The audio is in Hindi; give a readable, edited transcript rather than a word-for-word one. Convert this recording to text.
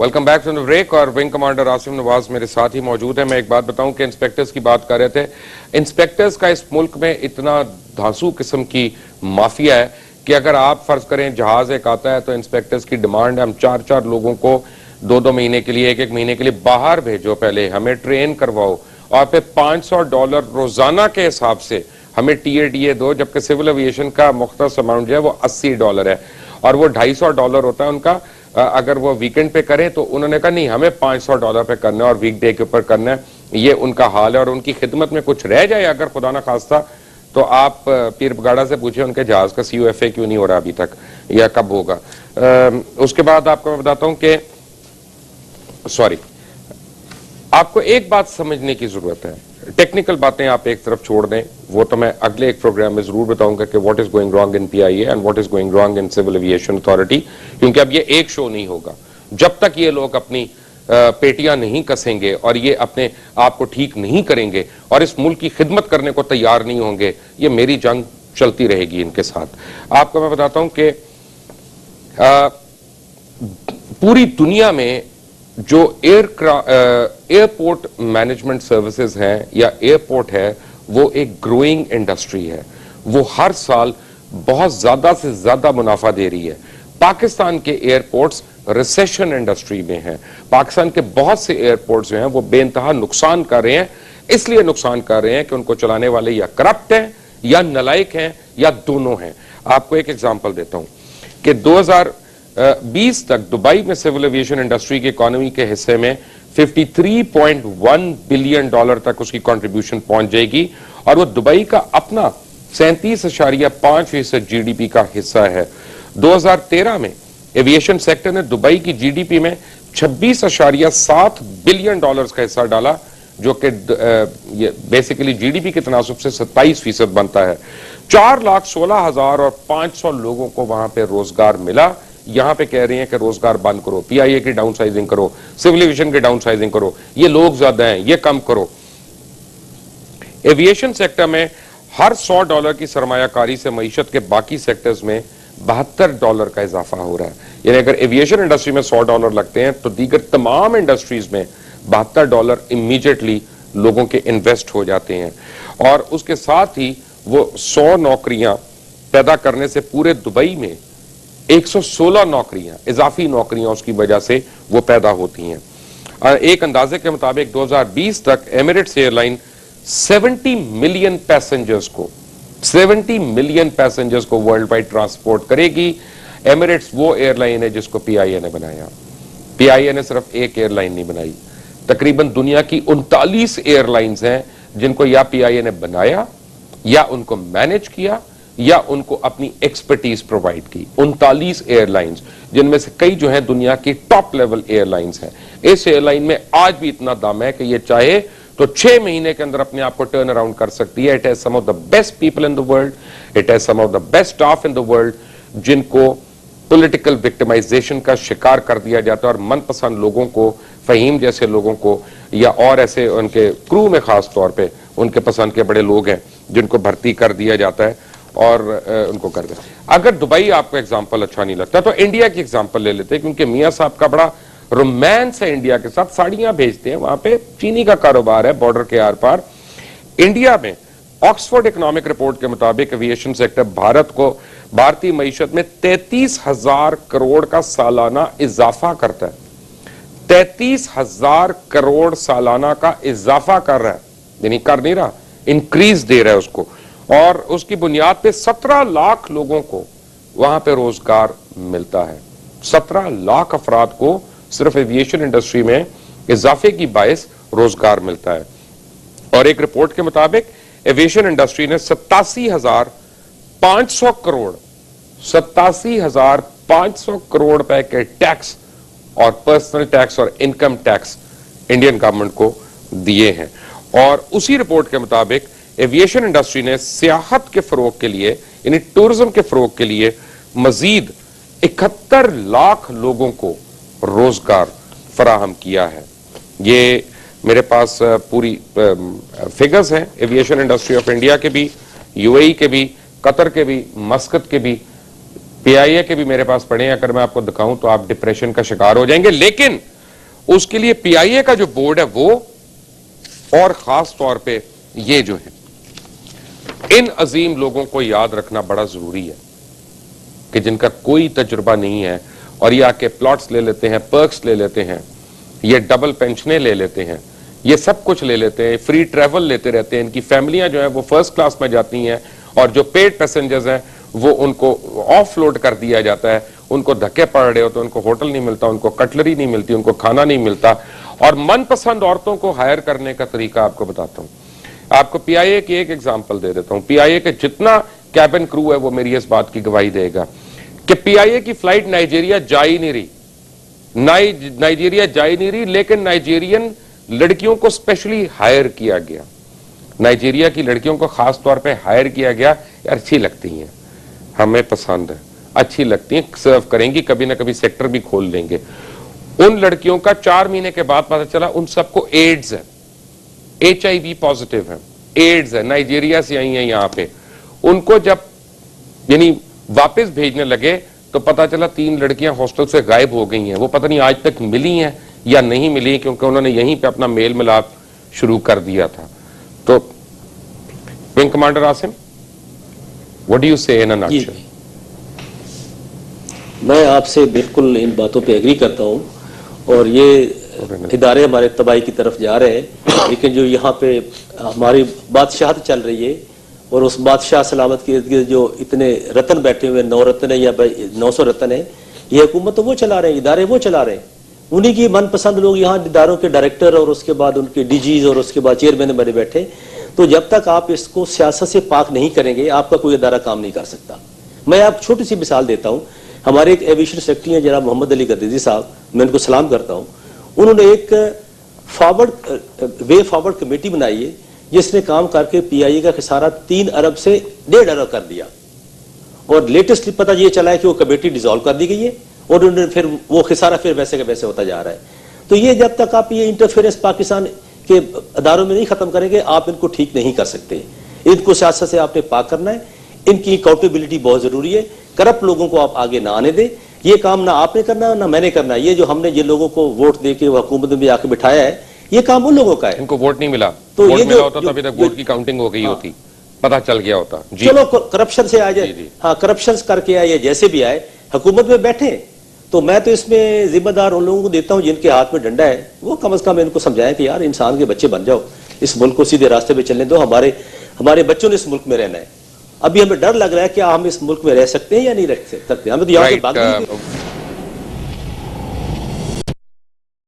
Welcome back from the break. और विंग कमांडर आसिम नवाज मेरे साथ ही मौजूद है। मैं एक बात बताऊं कि इंस्पेक्टर्स की बात कर रहे थे। इंस्पेक्टर्स का इस मुल्क में इतना धांसू किस्म की माफिया है कि अगर आप फर्ज करें जहाज एक आता है तो इंस्पेक्टर्स की डिमांड है हम 4-4 लोगों को 2-2 महीने के लिए, 1-1 महीने के लिए बाहर भेजो, पहले हमें ट्रेन करवाओ और फिर $500 रोजाना के हिसाब से हमें टीए दो, जबकि सिविल एविएशन का मुख्तस अमाउंट जो है वो $80 है और वो $250 होता है उनका अगर वो वीकेंड पे करें। तो उन्होंने कहा नहीं, हमें $500 पे करना है और वीकडे के ऊपर करना है। ये उनका हाल है और उनकी खिदमत में कुछ रह जाए अगर खुदा ना खास्ता तो आप पीर बगाड़ा से पूछे उनके जहाज का CUFA क्यों नहीं हो रहा अभी तक या कब होगा। उसके बाद आपको मैं बताता हूं कि आपको एक बात समझने की जरूरत है। टेक्निकल बातें आप एक तरफ छोड़ दें, वो तो मैं अगले एक प्रोग्राम में जरूर बताऊंगा कि what is going wrong in PIA and what is going wrong in civil aviation authority, क्योंकि अब ये एक शो नहीं होगा जब तक ये लोग अपनी पेटियां नहीं कसेंगे और ये अपने आप को ठीक नहीं करेंगे और इस मुल्क की खिदमत करने को तैयार नहीं होंगे। ये मेरी जंग चलती रहेगी इनके साथ। आपको मैं बताता हूं कि पूरी दुनिया में जो एयरपोर्ट मैनेजमेंट सर्विसेज हैं या एयरपोर्ट है वो एक ग्रोइंग इंडस्ट्री है। वो हर साल बहुत ज्यादा से ज्यादा मुनाफा दे रही है। पाकिस्तान के एयरपोर्ट्स रिसेशन इंडस्ट्री में हैं। पाकिस्तान के बहुत से एयरपोर्ट्स जो हैं वो बेइंतहा नुकसान कर रहे हैं। इसलिए नुकसान कर रहे हैं कि उनको चलाने वाले या करप्ट हैं या नलायक हैं या दोनों हैं। आपको एक एग्जांपल देता हूं कि 2020 तक दुबई में सिविल एविएशन इंडस्ट्री की इकोनॉमी के हिस्से में $53.1 बिलियन तक उसकी कंट्रीब्यूशन पहुंच जाएगी और वो दुबई का अपना 37.5% GDP का हिस्सा है। 2013 में एविएशन सेक्टर ने दुबई की GDP में $26.7 बिलियन का हिस्सा डाला, जो कि बेसिकली GDP के तनासुब से 27% बनता है। 4,16,500 लोगों को वहां पे रोजगार मिला। यहां पे कह रहे हैं कि रोजगार बंद करो, PIA की डाउन साइजिंग करो, सिविल एविएशन की डाउन साइजिंग करो, ये लोग ज्यादा हैं, ये कम करो। एविएशन सेक्टर में हर $100 की सरमायाकारी से मईशत के बाकी सेक्टर्स में $72 का इजाफा हो रहा है। यानी अगर एविएशन इंडस्ट्री में $100 लगते हैं तो दीगर तमाम इंडस्ट्रीज में $72 इमीडिएटली लोगों के इन्वेस्ट हो जाते हैं। और उसके साथ ही वो 100 नौकरियां पैदा करने से पूरे दुबई में 116 नौकरियां, इजाफी नौकरियां उसकी वजह से वो पैदा होती हैं। एक अंदाजे के मुताबिक 2020 तक एमिरेट्स एयरलाइन 70 मिलियन पैसेंजर्स को वर्ल्ड वाइड ट्रांसपोर्ट करेगी। एमिरेट्स वो एयरलाइन है जिसको PIA ने बनाया। PIA ने सिर्फ एक एयरलाइन नहीं बनाई, तकरीबन दुनिया की 39 एयरलाइंस हैं जिनको या PIA ने बनाया या उनको मैनेज किया या उनको अपनी एक्सपर्टीज प्रोवाइड की। 39 एयरलाइंस, जिनमें से कई जो है दुनिया की टॉप लेवल एयरलाइंस हैं। इस एयरलाइन में आज भी इतना दम है कि ये चाहे तो 6 महीने के अंदर अपने आप को टर्न अराउंड कर सकती है। It has some of the best people in the world, it has some of the best staff in the world, जिनको पॉलिटिकल विक्टिमाइजेशन का शिकार कर दिया जाता है और मनपसंद लोगों को, फहीम जैसे लोगों को या और ऐसे उनके क्रू में खास तौर पे उनके पसंद के बड़े लोग हैं जिनको भर्ती कर दिया जाता है और उनको कर दे। अगर दुबई आपको एग्जांपल अच्छा नहीं लगता तो इंडिया की एग्जांपल ले लेते हैं, क्योंकि मियां साहब का बड़ा रोमांस है इंडिया के साथ। साड़ियां भेजते हैं, वहां पे चीनी का कारोबार है बॉर्डर के आर पार। इंडिया में ऑक्सफोर्ड इकोनॉमिक रिपोर्ट के मुताबिक एविएशन सेक्टर भारतीय मईशत में 33,000 करोड़ का सालाना इजाफा करता है। 33,000 करोड़ सालाना का इजाफा कर रहा है, यानी कर नहीं रहा, इंक्रीज दे रहा है उसको। और उसकी बुनियाद पे 17 लाख लोगों को वहां पे रोजगार मिलता है। 17 लाख अफराद को सिर्फ एविएशन इंडस्ट्री में इजाफे की बायस रोजगार मिलता है। और एक रिपोर्ट के मुताबिक एविएशन इंडस्ट्री ने 87,500 करोड़ रुपए के टैक्स और पर्सनल टैक्स और इनकम टैक्स इंडियन गवर्नमेंट को दिए हैं। और उसी रिपोर्ट के मुताबिक एविएशन इंडस्ट्री ने सियाहत के फरोग के लिए, यानी टूरिज्म के फरोग के लिए मजीद 71 लाख लोगों को रोजगार फराहम किया है। ये मेरे पास पूरी फिगर्स हैं एविएशन इंडस्ट्री ऑफ इंडिया के भी, UAE के भी, कतर के भी, मस्कत के भी, PIA के भी मेरे पास पड़े हैं। अगर मैं आपको दिखाऊं तो आप डिप्रेशन का शिकार हो जाएंगे। लेकिन उसके लिए पीआईए का जो बोर्ड है वो, और खास तौर पे ये जो है, इन अजीम लोगों को याद रखना बड़ा जरूरी है कि जिनका कोई तजुर्बा नहीं है और ये आके प्लॉट्स ले लेते हैं, पर्क्स ले लेते हैं, ये डबल पेंशनें ले लेते हैं, ये सब कुछ ले लेते हैं, फ्री ट्रैवल लेते रहते हैं, इनकी फैमिलियां जो है वो फर्स्ट क्लास में जाती हैं और जो पेड पैसेंजर्स हैं वो उनको ऑफलोड कर दिया जाता है, उनको धक्के पड़ रहे हो तो उनको होटल नहीं मिलता, उनको कटलरी नहीं मिलती, उनको खाना नहीं मिलता। और मनपसंद औरतों को हायर करने का तरीका आपको बताता हूं। आपको पीआईए की एक एग्जांपल दे देता हूं। पीआईए के जितना कैबिन क्रू है वो मेरी इस बात की गवाही देगा कि पीआईए की फ्लाइट नाइजीरिया जा ही नहीं रही, नाइजीरिया जा ही नहीं रही, लेकिन नाइजीरियन लड़कियों को स्पेशली हायर किया गया। नाइजीरिया की लड़कियों को खास तौर पे हायर किया गया, अच्छी लगती हैं, हमें पसंद है, अच्छी लगती हैं, सर्व करेंगी, कभी ना कभी सेक्टर भी खोल देंगे। उन लड़कियों का 4 महीने के बाद पता चला उन सबको एड्स है, HIV पॉजिटिव है, एड्स है, नाइजीरिया से आई हैं यहां पे। उनको जब यानी वापस भेजने लगे तो पता चला 3 लड़कियां हॉस्टल से गायब हो गई हैं। वो पता नहीं आज तक मिली हैं या नहीं मिली, क्योंकि उन्होंने यहीं पे अपना मेल मिलाप शुरू कर दिया था। तो wing commander Asim, what do you से इन अ नटशेल? मैं आपसे बिल्कुल इन बातों पे एग्री करता हूं और ये इदारे हमारे तबाही की तरफ जा रहे हैं, लेकिन जो यहाँ पे हमारी बादशाहत चल रही है और उस बादशाह सलामत के इर्द गिर्द जो इतने रतन बैठे हुए, 9 रतन है या 900 रतन है, ये हुकूमत तो वो चला रहे हैं, इदारे वो चला रहे हैं, उन्हीं की मनपसंद लोग यहाँ इदारों के डायरेक्टर और उसके बाद उनके DGs और उसके बाद चेयरमैन बने बैठे। तो जब तक आप इसको सियासत से पाक नहीं करेंगे आपका कोई इदारा काम नहीं कर सकता। मैं आप छोटी सी मिसाल देता हूँ। हमारे एक एविएशन सेक्रेटरी हैं जनाब मोहम्मद अली गद्दीजी साहब, मैं उनको सलाम करता हूँ। उन्होंने एक वे फॉरवर्ड कमेटी बनाई है जिसने काम करके पीआईए का खसारा 3 अरब से 1.5 अरब कर दिया और लेटेस्टली पता ये चला है कि वो कमेटी डिसॉल्व कर दी गई है और उन्होंने फिर वो खसारा फिर वैसे का वैसे होता जा रहा है। तो ये जब तक आप ये इंटरफेरेंस पाकिस्तान के अदारों में नहीं खत्म करेंगे आप इनको ठीक नहीं कर सकते। इनको सियासत से आपने पाक करना है, इनकी अकाउंटेबिलिटी बहुत जरूरी है। करप्ट लोगों को आप आगे ना आने दें, ये काम ना आपने करना ना मैंने करना। ये जो हमने जिन लोगों को वोट देके हुकूमत में आके बिठाया है ये काम उन लोगों का है। इनको वोट नहीं मिला, तो वोट ये मिला होता तो अभी तक वोट की काउंटिंग हो गई होती, पता चल गया होता। चलो करप्शन से आ जाए, हाँ करप्शन करके आए, जैसे भी आए हुकूमत में बैठे। तो मैं तो इसमें जिम्मेदार उन लोगों को देता हूं जिनके हाथ में डंडा है, वो कम से कम इनको समझाएं कि यार इंसान के बच्चे बन जाओ, इस मुल्क को सीधे रास्ते पे चलने दो। हमारे बच्चों ने इस मुल्क में रहना है। अभी हमें डर लग रहा है कि हम इस मुल्क में रह सकते हैं या नहीं रह सकते। हमें तो यहाँ से भागने